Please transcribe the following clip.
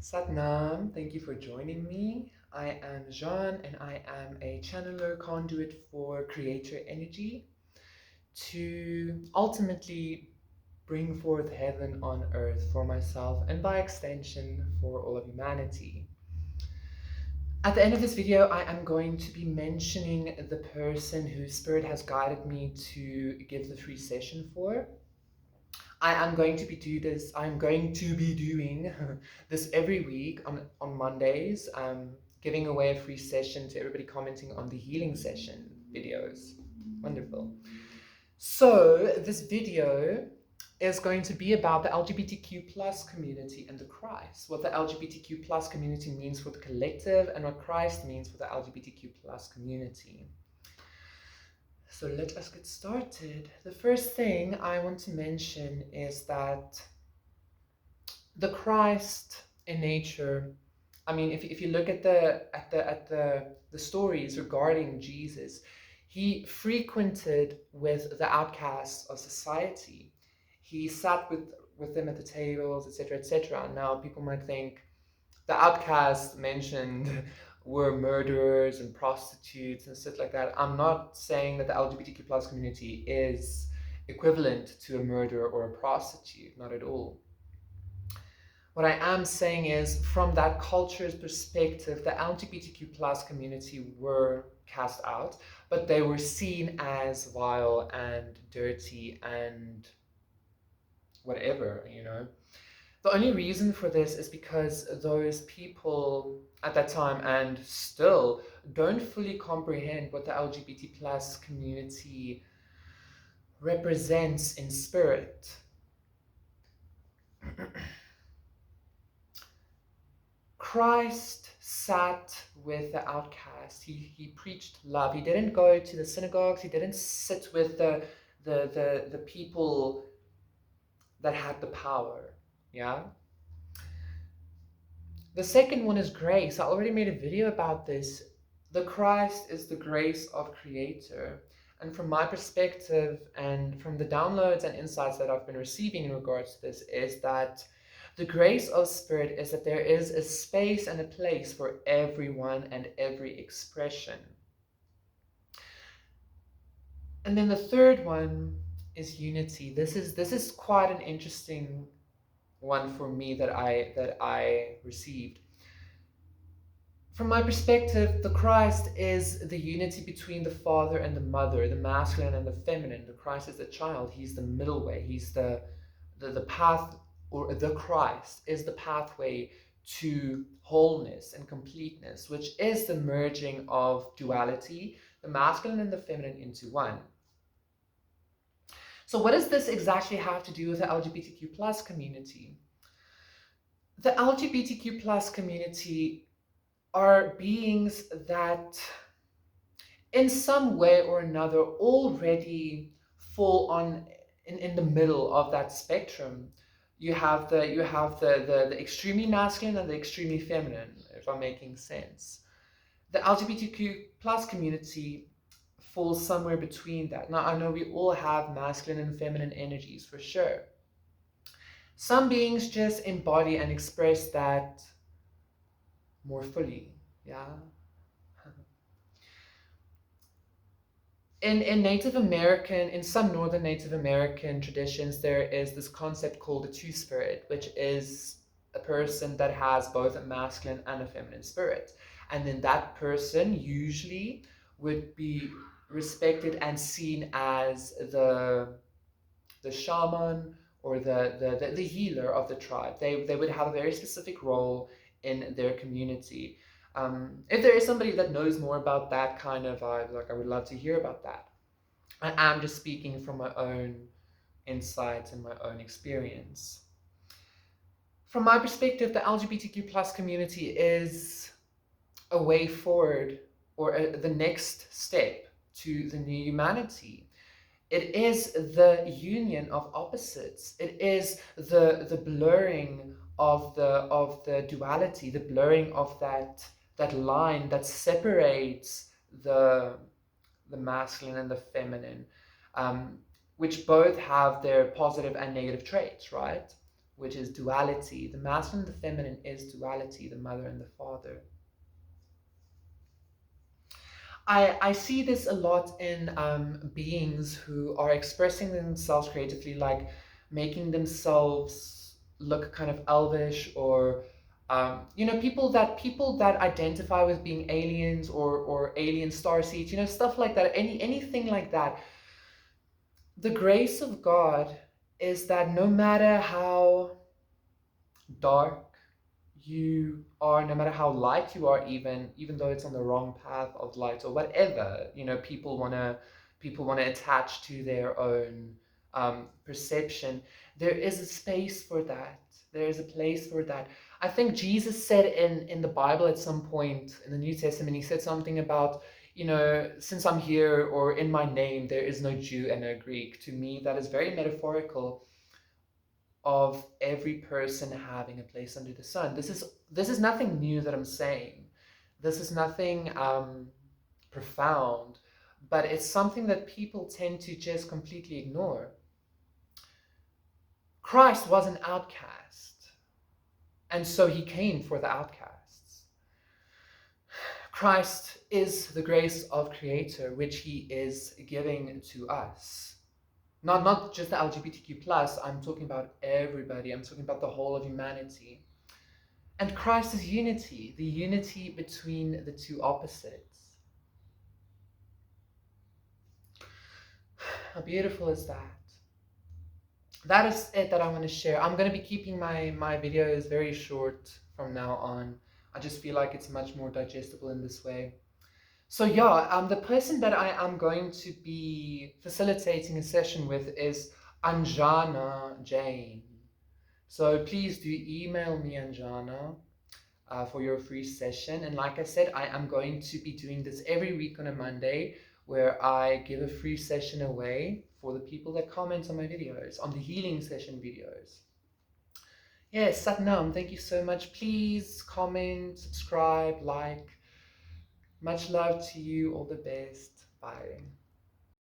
Satnam, thank you for joining me. I am Jean and I am a channeler conduit for creator energy to ultimately bring forth heaven on earth for myself and by extension for all of humanity. At the end of this video, I am going to be mentioning the person whose spirit has guided me to give the free session for. I'm going to be doing this every week on Mondays, giving away a free session to everybody commenting on the healing session videos. Wonderful. So this video is going to be about the LGBTQ plus community and the Christ, what the LGBTQ plus community means for the collective and what Christ means for the LGBTQ plus community. So let us get started. The first thing I want to mention is that the Christ in nature, I mean, if you look at the stories regarding Jesus, he frequented with the outcasts of society. He sat with them at the tables, etc., etc. Now people might think the outcasts mentioned were murderers and prostitutes and stuff like that. I'm not saying that the LGBTQ plus community is equivalent to a murderer or a prostitute, not at all. What I am saying is, from that culture's perspective, the LGBTQ plus community were cast out, but they were seen as vile and dirty and whatever, you know. The only reason for this is because those people at that time and still don't fully comprehend what the LGBT plus community represents in spirit. Christ sat with the outcast. He preached love. He didn't go to the synagogues. He didn't sit with the people that had the power. Yeah. The second one is grace. I already made a video about this. The Christ is the grace of Creator. And from my perspective and from the downloads and insights that I've been receiving in regards to this is that the grace of Spirit is that there is a space and a place for everyone and every expression. And then the third one is unity. This is quite an interesting one for me that I received. From my perspective, the Christ is the unity between the father and the mother, the masculine and the feminine. The Christ is the child. He's the middle way. He's the path, or the Christ is the pathway to wholeness and completeness, which is the merging of duality, the masculine and the feminine, into one. So what does this exactly have to do with the LGBTQ plus community? The LGBTQ plus community are beings that in some way or another already fall on in the middle of that spectrum. You have the extremely masculine and the extremely feminine, if I'm making sense. The LGBTQ plus community falls somewhere between that. Now I know we all have masculine and feminine energies for sure. Some beings just embody and express that more fully, yeah. In Native American, in some Northern Native American traditions, there is this concept called a two-spirit, which is a person that has both a masculine and a feminine spirit. And then that person usually would be respected and seen as the shaman or the healer of the tribe. They would have a very specific role in their community. If there is somebody that knows more about that kind of vibe, like, I would love to hear about that. I'm just speaking from my own insights and my own experience. From my perspective, the LGBTQ plus community is a way forward, or the next step to the new humanity. It is the union of opposites. It is the blurring of the duality, the blurring of that line that separates the masculine and the feminine, which both have their positive and negative traits, right? which is duality. The masculine and the feminine is duality, the mother and the father. I see this a lot in beings who are expressing themselves creatively, like making themselves look kind of elvish, or people that identify with being aliens, or alien starseeds, stuff like that. Anything like that. The grace of God is that no matter how dark you are, no matter how light you are, even though it's on the wrong path of light or whatever, people want to attach to their own perception. There is a space for that. There is a place for that. I think Jesus said in the Bible at some point in the New Testament, he said something about, since I'm here, or in my name, there is no Jew and no Greek. To me, that is very metaphorical of every person having a place under the sun. This is nothing new that I'm saying. This is nothing profound, but it's something that people tend to just completely ignore. Christ was an outcast, and so he came for the outcasts. Christ is the grace of Creator, which he is giving to us. Not just the LGBTQ plus, I'm talking about everybody. I'm talking about the whole of humanity. And Christ is unity, the unity between the two opposites. How beautiful is that? That is it that I want to share. I'm going to be keeping my videos very short from now on. I just feel like it's much more digestible in this way. So yeah, the person that I am going to be facilitating a session with is Anjana Jane. So please do email me, Anjana, for your free session. And like I said, I am going to be doing this every week on a Monday, where I give a free session away for the people that comment on my videos, on the healing session videos. Yes, Satnam, thank you so much. Please comment, subscribe, like. Much love to you. All the best. Bye.